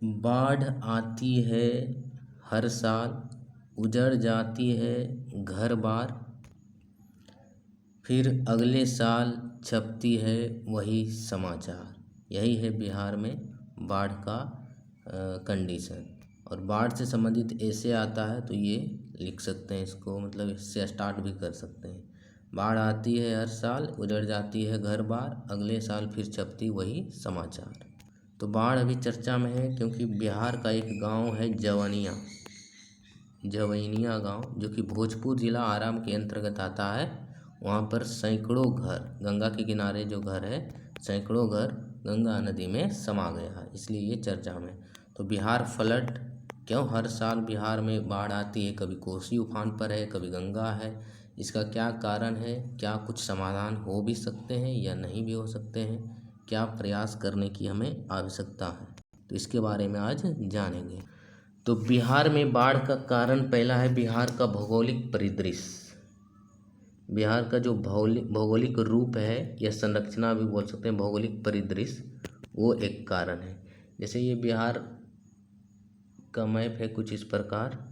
बाढ़ आती है हर साल, उजड़ जाती है घर बार, फिर अगले साल छपती है वही समाचार। यही है बिहार में बाढ़ का कंडीशन। और बाढ़ से संबंधित ऐसे आता है तो ये लिख सकते हैं इसको, मतलब इससे स्टार्ट भी कर सकते हैं। बाढ़ आती है हर साल, उजड़ जाती है घर बार, अगले साल फिर छपती वही समाचार। तो बाढ़ अभी चर्चा में है क्योंकि बिहार का एक गांव है जवैनिया गांव, जो कि भोजपुर जिला आराम के अंतर्गत आता है। वहाँ पर सैकड़ों घर, गंगा के किनारे जो घर है, सैकड़ों घर गंगा नदी में समा गया है, इसलिए ये चर्चा में। तो बिहार फ्लड क्यों हर साल बिहार में बाढ़ आती है, कभी कोसी उफान पर है, कभी गंगा है, इसका क्या कारण है, क्या कुछ समाधान हो भी सकते हैं या नहीं भी हो सकते हैं, क्या प्रयास करने की हमें आवश्यकता है, तो इसके बारे में आज जानेंगे। तो बिहार में बाढ़ का कारण पहला है बिहार का भौगोलिक परिदृश्य। बिहार का जो भौगोलिक रूप है या संरचना भी बोल सकते हैं, भौगोलिक परिदृश्य, वो एक कारण है। जैसे ये बिहार का मैप है कुछ इस प्रकार।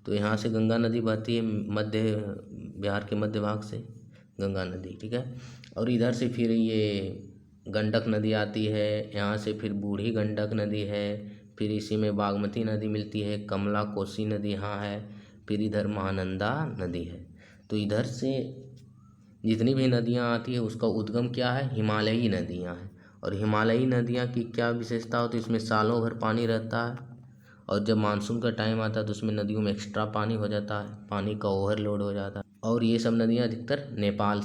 तो यहाँ से गंगा नदी बहती है, बिहार के मध्य भाग से गंगा नदी, ठीक है। और इधर से फिर ये गंडक नदी आती है, यहाँ से फिर बूढ़ी गंडक नदी है, फिर इसी में बागमती नदी मिलती है, कमला कोसी नदी यहाँ है, फिर इधर महानंदा नदी है। तो इधर से जितनी भी नदियाँ आती है उसका उद्गम क्या है, हिमालयी नदियाँ हैं। और हिमालयी नदियाँ की क्या विशेषता होती है, इसमें सालों भर पानी रहता है, और जब मानसून का टाइम आता है तो उसमें नदियों में एक्स्ट्रा पानी हो जाता है, पानी का ओवरलोड हो जाता है। और ये सब नदियाँ अधिकतर नेपाल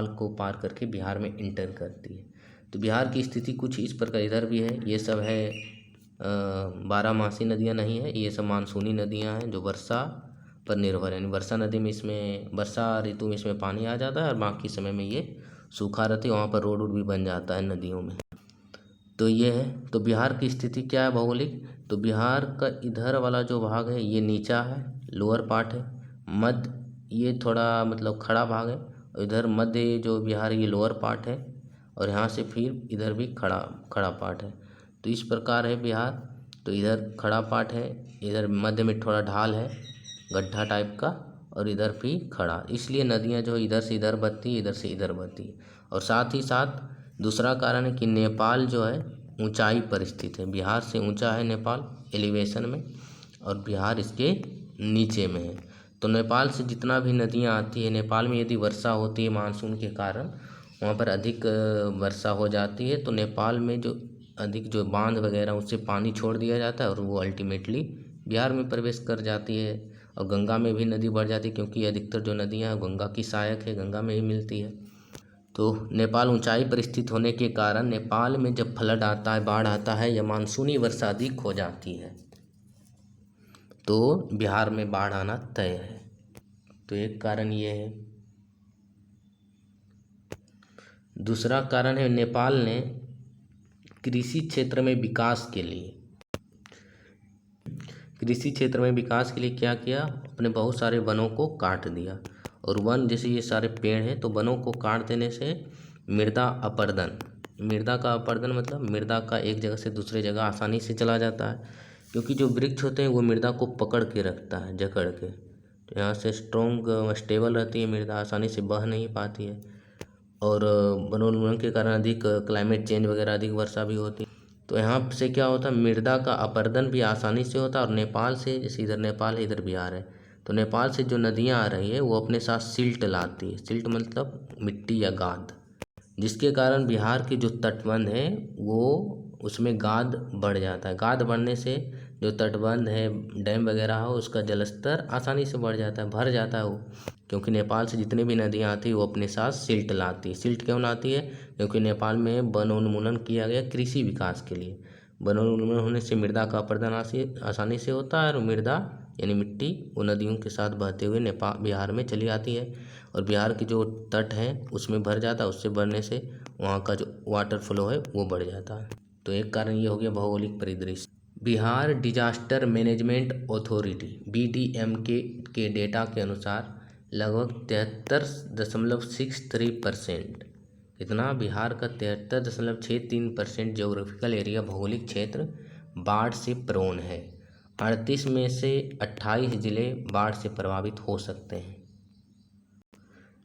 को पार करके बिहार में इंटर करती है। तो बिहार की स्थिति कुछ इस प्रकार इधर भी है। ये सब है बारहमासी नदियाँ नहीं है, ये सब मानसूनी नदियाँ हैं जो वर्षा पर निर्भर है। यानी वर्षा नदी में इसमें वर्षा ऋतु में इसमें पानी आ जाता है और बाकी समय में ये सूखा रहती है, वहाँ पर रोड वोड भी बन जाता है नदियों में। तो ये है। तो बिहार की स्थिति क्या है भौगोलिक, तो बिहार का इधर वाला जो भाग है ये नीचा है, लोअर पार्ट है। मध्य ये थोड़ा मतलब खड़ा भाग है, और इधर मध्य जो बिहार ये लोअर पार्ट है, और यहाँ से फिर इधर भी खड़ा पार्ट है। तो इस प्रकार है बिहार। तो इधर खड़ा पार्ट है, इधर मध्य में थोड़ा ढाल है, गड्ढा टाइप का, और इधर भी खड़ा, इसलिए नदियाँ जो इधर से इधर बहती है, इधर से इधर बहती है। और साथ ही साथ दूसरा कारण है कि नेपाल जो है ऊंचाई पर स्थित है। बिहार से ऊंचा है नेपाल एलिवेशन में, और बिहार इसके नीचे में है। तो नेपाल से जितना भी नदियाँ आती है, नेपाल में यदि वर्षा होती है मानसून के कारण, वहाँ पर अधिक वर्षा हो जाती है, तो नेपाल में जो अधिक जो बांध वगैरह उससे पानी छोड़ दिया जाता है, और वो अल्टीमेटली बिहार में प्रवेश कर जाती है। और गंगा में भी नदी बढ़ जाती है, क्योंकि अधिकतर जो नदियाँ हैं गंगा की सहायक है, गंगा में ही मिलती है। तो नेपाल ऊंचाई पर स्थित होने के कारण नेपाल में जब फ्लड आता है, बाढ़ आता है या मानसूनी वर्षा अधिक हो जाती है, तो बिहार में बाढ़ आना तय है। तो एक कारण ये है। दूसरा कारण है नेपाल ने कृषि क्षेत्र में विकास के लिए क्या किया, अपने बहुत सारे वनों को काट दिया। और वन जैसे ये सारे पेड़ हैं, तो वनों को काट देने से मृदा का अपरदन मतलब मृदा का एक जगह से दूसरे जगह आसानी से चला जाता है, क्योंकि जो वृक्ष होते हैं वो मृदा को पकड़ के रखता है, जकड़ के। तो यहाँ से स्टेबल रहती है मृदा, आसानी से बह नहीं पाती है। और वनोन्मूलन के कारण अधिक क्लाइमेट चेंज वगैरह, अधिक वर्षा भी होती है। तो यहाँ से क्या होता है, मृदा का अपरदन भी आसानी से होता है। और नेपाल से, जैसे इधर नेपाल है इधर बिहार है, तो नेपाल से जो नदियाँ आ रही है वो अपने साथ सिल्ट लाती है। सिल्ट मतलब मिट्टी या गाद, जिसके कारण बिहार के जो तटबंध है वो उसमें गाद बढ़ जाता है। गाद बढ़ने से जो तटबंध है, डैम वगैरह हो, उसका जलस्तर आसानी से बढ़ जाता है, भर जाता है वो, क्योंकि नेपाल से जितनी भी नदियाँ आती है वो अपने साथ सिल्ट लाती है। सिल्ट क्यों लाती है, क्योंकि नेपाल में वनोन्मूलन किया गया कृषि विकास के लिए। वनोन्मूलन होने से मृदा का अपरदन आसानी से होता है, और मृदा यानी मिट्टी वो नदियों के साथ बहते हुए बिहार में चली आती है, और बिहार के जो तट हैं उसमें भर जाता है। उससे भरने से वहाँ का जो वाटर फ्लो है वो बढ़ जाता है। तो एक कारण ये हो गया भौगोलिक परिदृश्य। Bihar disaster management authority BDM के डेटा के अनुसार लगभग 73.63% कितना, बिहार का 73.63% ज्योग्राफिकल एरिया, भौगोलिक क्षेत्र बाढ़ से प्रोन है। 38 में से 28 जिले बाढ़ से प्रभावित हो सकते हैं।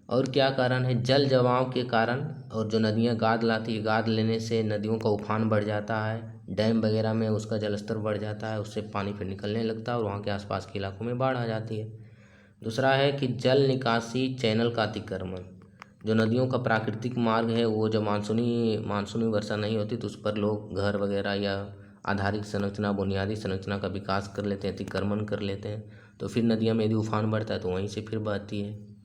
और क्या कारण है? जल जमाव के कारण, और जो नदियाँ गाद लाती है, गाद लेने से नदियों का उफान बढ़ जाता है, डैम वगैरह में उसका जलस्तर बढ़ जाता है, उससे पानी फिर निकलने लगता है और वहाँ के आसपास के इलाकों में बाढ़ आ जाती है। दूसरा है कि जल निकासी चैनल का अतिक्रमण। जो नदियों का प्राकृतिक मार्ग है, वो जब मानसूनी वर्षा नहीं होती तो उस पर लोग घर वगैरह या आधारिक संरचना, बुनियादी संरचना का विकास कर लेते हैं, अतिक्रमण कर लेते हैं, तो फिर नदियों में यदि उफान बढ़ता है तो वहीं से फिर बहती है।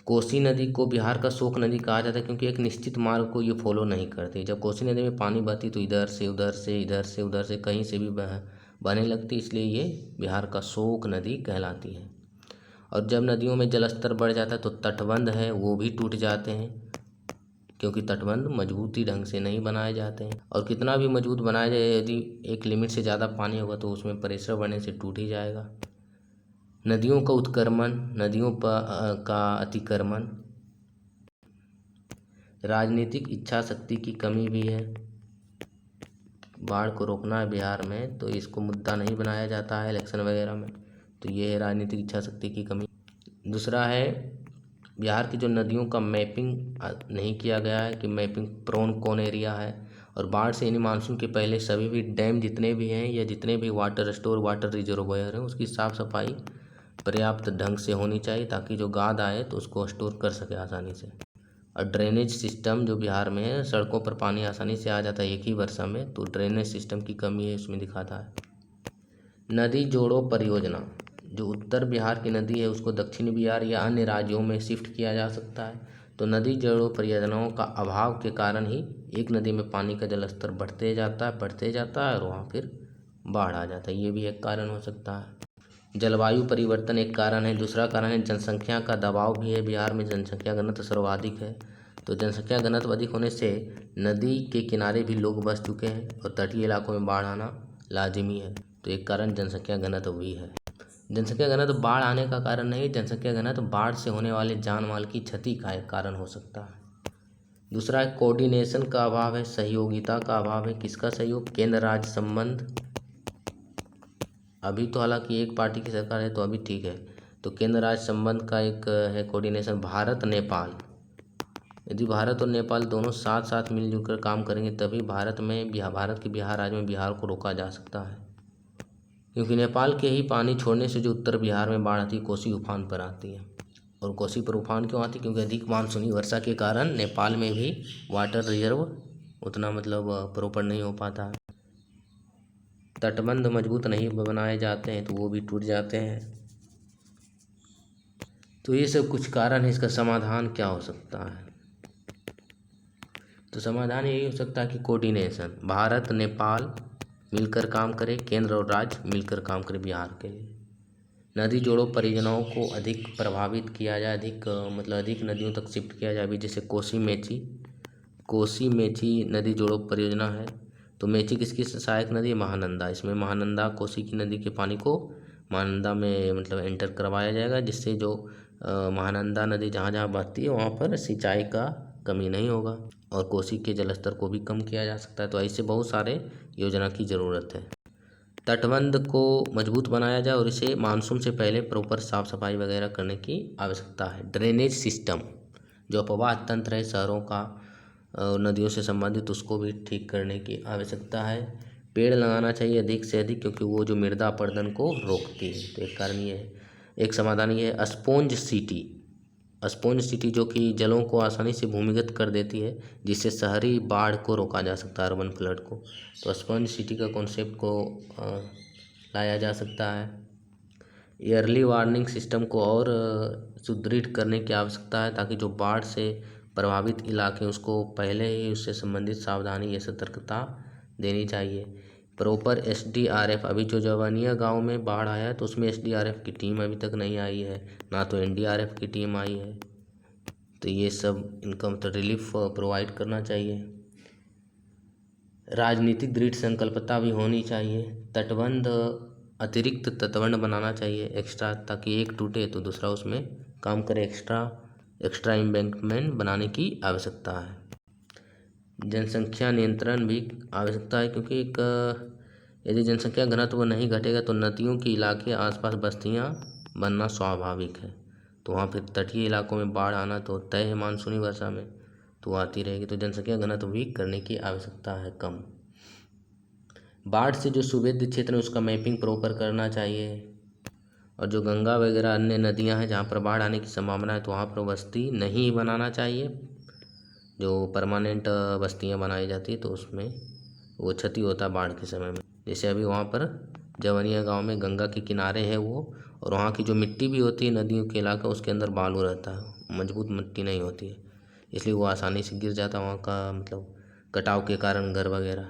कोसी नदी को बिहार का शोक नदी कहा जाता है क्योंकि एक निश्चित मार्ग को ये फॉलो नहीं करती। जब कोसी नदी में पानी बहती तो इधर से उधर से, इधर से उधर से, कहीं से भी बहने लगती, इसलिए ये बिहार का शोक नदी कहलाती है। और जब नदियों में जलस्तर बढ़ जाता है तो तटबंध है वो भी टूट जाते हैं, क्योंकि तटबंध मजबूती ढंग से नहीं बनाए जाते हैं। और कितना भी मजबूत बनाया जाए, यदि एक लिमिट से ज़्यादा पानी होगा तो उसमें प्रेशर बढ़ने से टूट ही जाएगा। नदियों का उत्क्रमण, नदियों का अतिक्रमण, राजनीतिक इच्छा शक्ति की कमी भी है। बाढ़ को रोकना है बिहार में तो इसको मुद्दा नहीं बनाया जाता है इलेक्शन वगैरह में, तो ये है राजनीतिक इच्छा शक्ति की कमी। दूसरा है बिहार की जो नदियों का मैपिंग नहीं किया गया है कि मैपिंग प्रोन कौन एरिया है। और बाढ़ से यानी मानसून के पहले सभी भी डैम जितने भी हैं या जितने भी वाटर स्टोर, वाटर रिजर्वोयर हैं, उसकी साफ़ सफाई पर्याप्त ढंग से होनी चाहिए ताकि जो गाद आए तो उसको स्टोर कर सके आसानी से। और ड्रेनेज सिस्टम जो बिहार में है, सड़कों पर पानी आसानी से आ जाता है एक ही वर्षा में, तो ड्रेनेज सिस्टम की कमी है, इसमें दिखाता है। नदी जोड़ो परियोजना, जो उत्तर बिहार की नदी है उसको दक्षिण बिहार या अन्य राज्यों में शिफ्ट किया जा सकता है। तो नदी जोड़ो परियोजनाओं का अभाव के कारण ही एक नदी में पानी का जलस्तर बढ़ते जाता है और वहाँ फिर बाढ़ आ जाता है, ये भी एक कारण हो सकता है। जलवायु परिवर्तन एक कारण है। दूसरा कारण है जनसंख्या का दबाव भी है। बिहार में जनसंख्या घनत्व सर्वाधिक है, तो जनसंख्या घनत्व अधिक होने से नदी के किनारे भी लोग बस चुके हैं और तटीय इलाकों में बाढ़ आना लाजिमी है, तो एक कारण जनसंख्या घनत्व भी है। जनसंख्या घनत्व बाढ़ आने का कारण नहीं, जनसंख्या घनत्व बाढ़ से होने वाले जान माल की क्षति का एक कारण हो सकता है। दूसरा है कोऑर्डिनेशन का अभाव है, सहयोगिता का अभाव है। किसका सहयोग? केंद्र राज्य संबंध। अभी तो हालांकि एक पार्टी की सरकार है तो अभी ठीक है, तो केंद्र राज्य संबंध का एक है कोऑर्डिनेशन। भारत नेपाल, यदि भारत और नेपाल दोनों साथ साथ मिलजुल कर काम करेंगे तभी भारत के बिहार राज्य में बिहार को रोका जा सकता है, क्योंकि नेपाल के ही पानी छोड़ने से जो उत्तर बिहार में बाढ़ आती है, कोसी उफान पर आती है। और कोसी पर उफान क्यों आती है? क्योंकि अधिक मानसूनी वर्षा के कारण नेपाल में भी वाटर रिजर्व उतना प्रॉपर नहीं हो पाता है। तटबंध मजबूत नहीं बनाए जाते हैं तो वो भी टूट जाते हैं। तो ये सब कुछ कारण है। इसका समाधान क्या हो सकता है? तो समाधान यही हो सकता है कि कोऑर्डिनेशन, भारत नेपाल मिलकर काम करे, केंद्र और राज्य मिलकर काम करे बिहार के लिए। नदी जोड़ो परियोजनाओं को अधिक प्रभावित किया जाए, अधिक नदियों तक शिफ्ट किया जाए। अभी जैसे कोसी मेची नदी जोड़ो परियोजना है, तो मेची किसकी सहायक नदी है? महानंदा। इसमें महानंदा कोसी की नदी के पानी को महानंदा में एंटर करवाया जाएगा, जिससे जो महानंदा नदी जहाँ जहाँ बहती है वहाँ पर सिंचाई का कमी नहीं होगा और कोसी के जलस्तर को भी कम किया जा सकता है। तो ऐसे बहुत सारे योजना की ज़रूरत है। तटबंध को मजबूत बनाया जाए और इसे मानसून से पहले प्रॉपर साफ़ सफाई वगैरह करने की आवश्यकता है। ड्रेनेज सिस्टम, जो अपवाह तंत्र है शहरों का नदियों से संबंधित, उसको भी ठीक करने की आवश्यकता है। पेड़ लगाना चाहिए अधिक से अधिक, क्योंकि वो जो मृदा अपरदन को रोकती है, तो एक कारण ये है। एक समाधान ये है स्पॉन्ज सिटी जो कि जलों को आसानी से भूमिगत कर देती है, जिससे शहरी बाढ़ को रोका जा सकता है, अर्बन फ्लड को। तो स्पॉन्ज सिटी का कॉन्सेप्ट को लाया जा सकता है। ईयरली वार्निंग सिस्टम को और सुदृढ़ करने की आवश्यकता है, ताकि जो बाढ़ से प्रभावित इलाके उसको पहले ही उससे संबंधित सावधानी या सतर्कता देनी चाहिए। प्रॉपर SDRF, अभी जो जवानिया गांव में बाढ़ आया है तो उसमें SDRF की टीम अभी तक नहीं आई है, ना तो NDRF की टीम आई है। तो ये सब इनका रिलीफ प्रोवाइड करना चाहिए। राजनीतिक दृढ़ संकल्पता भी होनी चाहिए। अतिरिक्त तटबंध बनाना चाहिए एक्स्ट्रा, ताकि एक टूटे तो दूसरा उसमें काम करे। एक्स्ट्रा एक्स्ट्रा एम्बैंकमेंट बनाने की आवश्यकता है। जनसंख्या नियंत्रण भी आवश्यकता है, क्योंकि यदि जनसंख्या घनत्व नहीं घटेगा तो नदियों के इलाके आसपास बस्तियां बनना स्वाभाविक है। तो वहाँ फिर तटीय इलाकों में बाढ़ आना तो तय है, मानसूनी वर्षा में तो आती रहेगी। तो जनसंख्या घनत्व भी करने की आवश्यकता है कम। बाढ़ से जो सुवेद्य क्षेत्र है उसका मैपिंग प्रॉपर करना चाहिए। और जो गंगा वगैरह अन्य नदियां हैं जहाँ पर बाढ़ आने की संभावना है तो वहाँ पर बस्ती नहीं बनाना चाहिए। जो परमानेंट बस्तियां बनाई जाती है तो उसमें वो क्षति होता है बाढ़ के समय में। जैसे अभी वहाँ पर जवनिया गांव में गंगा के किनारे है वो, और वहाँ की जो मिट्टी भी होती है नदियों के इलाका उसके अंदर बालू रहता है, मजबूत मिट्टी नहीं होती है, इसलिए वो आसानी से गिर जाता है वहाँ का, मतलब कटाव के कारण घर वगैरह।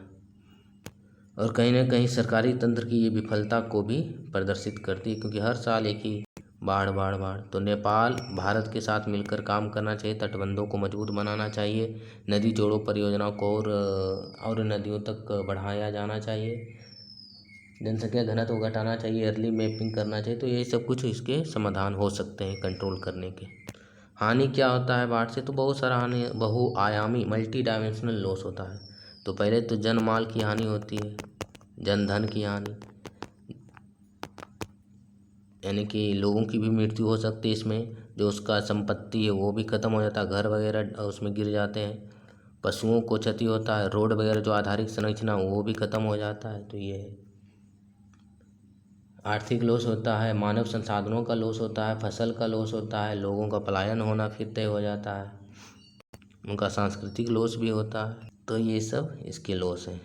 और कहीं ना कहीं सरकारी तंत्र की ये विफलता को भी प्रदर्शित करती है, क्योंकि हर साल एक ही बाढ़ बाढ़ बाढ़। तो नेपाल भारत के साथ मिलकर काम करना चाहिए, तटबंधों को मजबूत बनाना चाहिए, नदी जोड़ों परियोजनाओं को और नदियों तक बढ़ाया जाना चाहिए, जनसंख्या घनत्व को घटाना चाहिए, अर्ली मैपिंग करना चाहिए। तो यही सब कुछ इसके समाधान हो सकते हैं कंट्रोल करने के। हानि क्या होता है बाढ़ से? तो बहुत सारा हानि, बहुआयामी मल्टी डायमेंशनल लॉस होता है। तो पहले तो जन माल की हानि होती है, जन धन की हानि, यानी कि लोगों की भी मृत्यु हो सकती है इसमें, जो उसका संपत्ति है वो भी खत्म हो जाता है, घर वगैरह उसमें गिर जाते हैं, पशुओं को क्षति होता है, रोड वगैरह जो आधारिक संरचना वो भी खत्म हो जाता है। तो ये है, आर्थिक लॉस होता है, मानव संसाधनों का लॉस होता है, फसल का लॉस होता है, लोगों का पलायन होना फिर तय हो जाता है, उनका सांस्कृतिक लॉस भी होता है। तो ये सब इसके लॉस हैं।